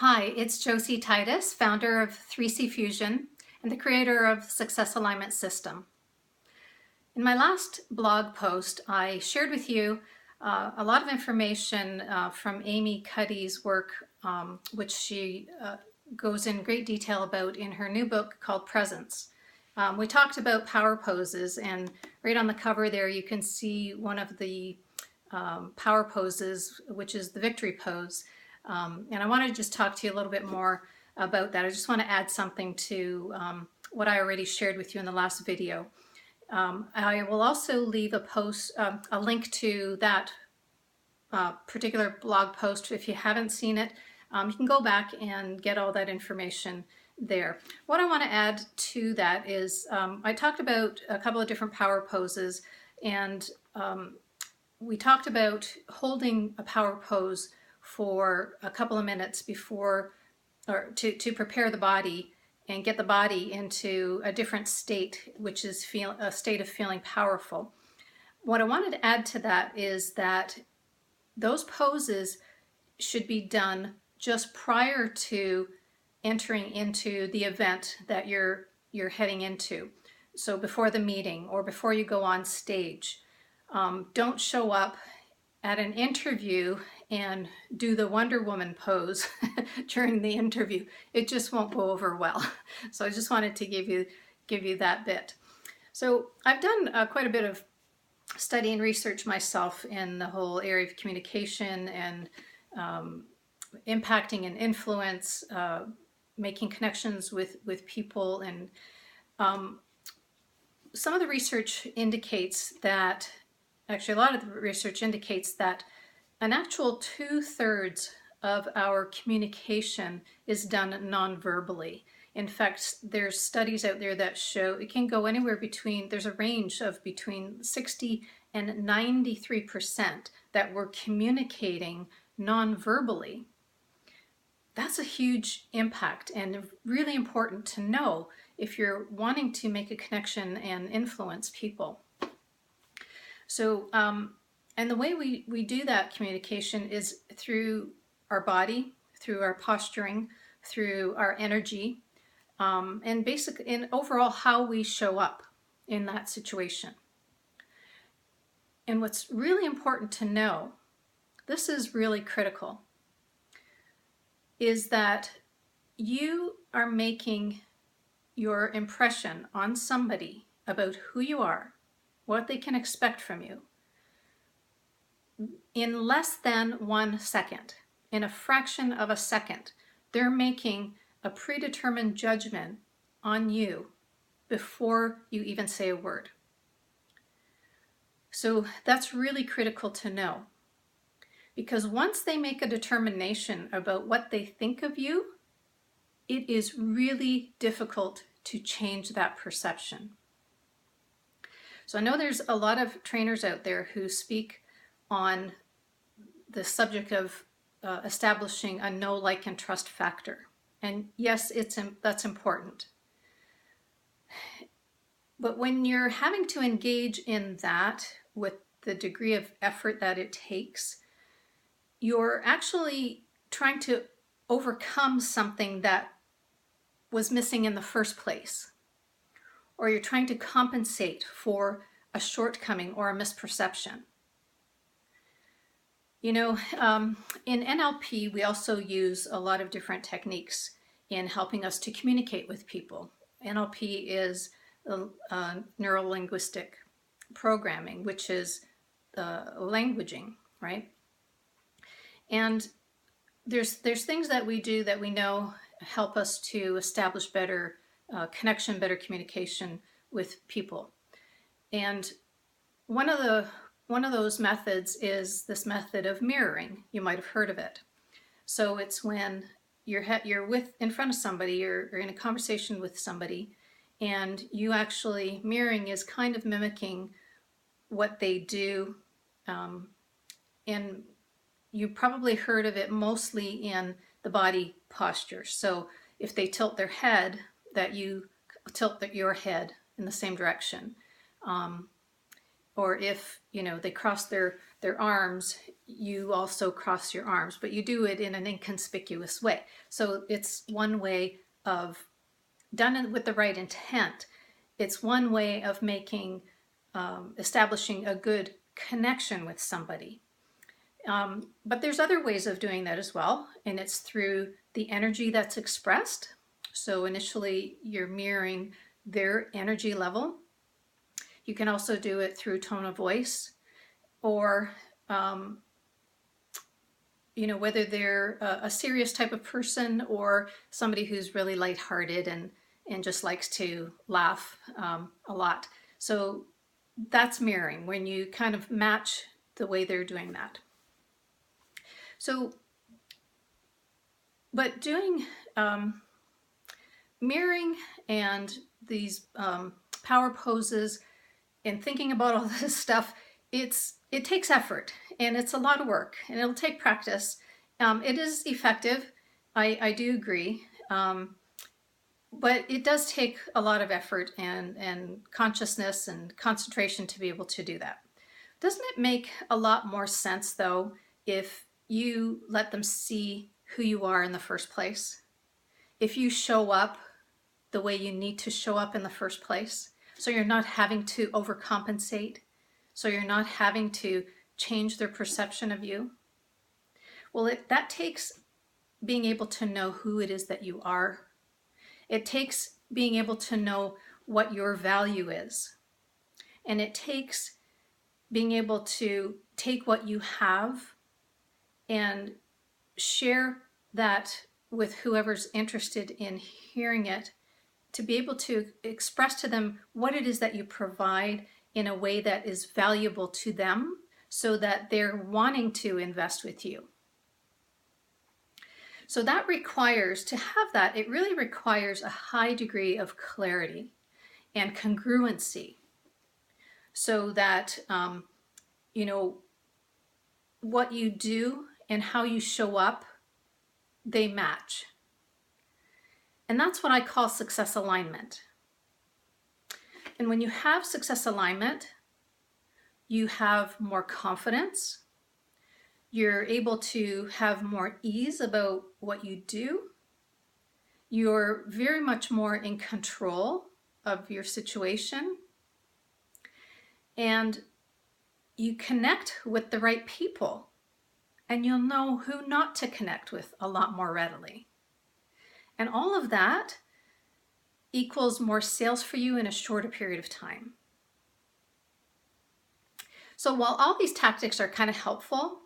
Hi, it's Josie Titus, founder of 3C Fusion and the creator of Success Alignment System. In my last blog post, I shared with you a lot of information from Amy Cuddy's work, which she goes in great detail about in her new book called Presence. We talked about power poses, and right on the cover there you can see one of the power poses, which is the victory pose. And I want to just talk to you a little bit more about that. I just want to add something to what I already shared with you in the last video. I will also leave a link to that particular blog post. If you haven't seen it, you can go back and get all that information there. What I want to add to that is I talked about a couple of different power poses, and we talked about holding a power pose for a couple of minutes before, or to prepare the body and get the body into a different state, which is a state of feeling powerful. What I wanted to add to that is that those poses should be done just prior to entering into the event that you're heading into. So before the meeting or before you go on stage. Don't show up at an interview and do the Wonder Woman pose during the interview. It just won't go over well. So I just wanted to give you that bit. So I've done quite a bit of study and research myself in the whole area of communication and impacting and influence, making connections with people, and some of the research indicates that, actually a lot of the research indicates that an actual 2/3 of our communication is done non-verbally. In fact, there's studies out there that show it can go anywhere between, there's a range of between 60 and 93% that we're communicating non-verbally. That's a huge impact and really important to know if you're wanting to make a connection and influence people. So, and the way we do that communication is through our body, through our posturing, through our energy, and basically, and overall how we show up in that situation. And what's really important to know, this is really critical, is that you are making your impression on somebody about who you are, what they can expect from you, in less than 1 second. In a fraction of a second, they're making a predetermined judgment on you before you even say a word. So that's really critical to know, because once they make a determination about what they think of you, it is really difficult to change that perception. So I know there's a lot of trainers out there who speak on the subject of establishing a know, like, and trust factor. And yes, that's important. But when you're having to engage in that with the degree of effort that it takes, you're actually trying to overcome something that was missing in the first place. Or you're trying to compensate for a shortcoming or a misperception. You know, in NLP, we also use a lot of different techniques in helping us to communicate with people. NLP is neuro-linguistic programming, which is languaging, right? And there's things that we do that we know help us to establish better connection, better communication with people. And one of those methods is this method of mirroring. You might have heard of it. So it's when you're in front of somebody, you're in a conversation with somebody, and you actually, mirroring is kind of mimicking what they do. And you probably heard of it mostly in the body posture. So if they tilt their head, that you tilt your head in the same direction. Or if, you know, they cross their their arms, you also cross your arms, but you do it in an inconspicuous way. So it's one way of, done with the right intent, it's one way of making, establishing a good connection with somebody. But there's other ways of doing that as well, and it's through the energy that's expressed. So initially you're mirroring their energy level. You can also do it through tone of voice, or whether they're a serious type of person or somebody who's really lighthearted and just likes to laugh a lot. So that's mirroring, when you kind of match the way they're doing that. So, but doing mirroring and these power poses and thinking about all this stuff, it takes effort, and it's a lot of work, and it'll take practice. It is effective, I do agree, but it does take a lot of effort and consciousness and concentration to be able to do that. Doesn't it make a lot more sense, though, if you let them see who you are in the first place? If you show up the way you need to show up in the first place, so you're not having to overcompensate, so you're not having to change their perception of you. Well, that takes being able to know who it is that you are. It takes being able to know what your value is. And it takes being able to take what you have and share that with whoever's interested in hearing it, to be able to express to them what it is that you provide in a way that is valuable to them, so that they're wanting to invest with you. So that requires, to have that, it really requires a high degree of clarity and congruency, so that what you do and how you show up, they match. And that's what I call success alignment. And when you have success alignment, you have more confidence. You're able to have more ease about what you do. You're very much more in control of your situation. And you connect with the right people, and you'll know who not to connect with a lot more readily. And all of that equals more sales for you in a shorter period of time. So while all these tactics are kind of helpful,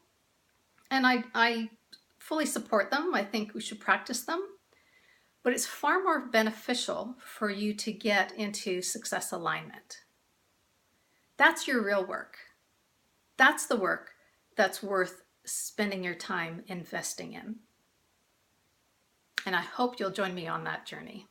and I fully support them, I think we should practice them, but it's far more beneficial for you to get into success alignment. That's your real work. That's the work that's worth spending your time investing in. And I hope you'll join me on that journey.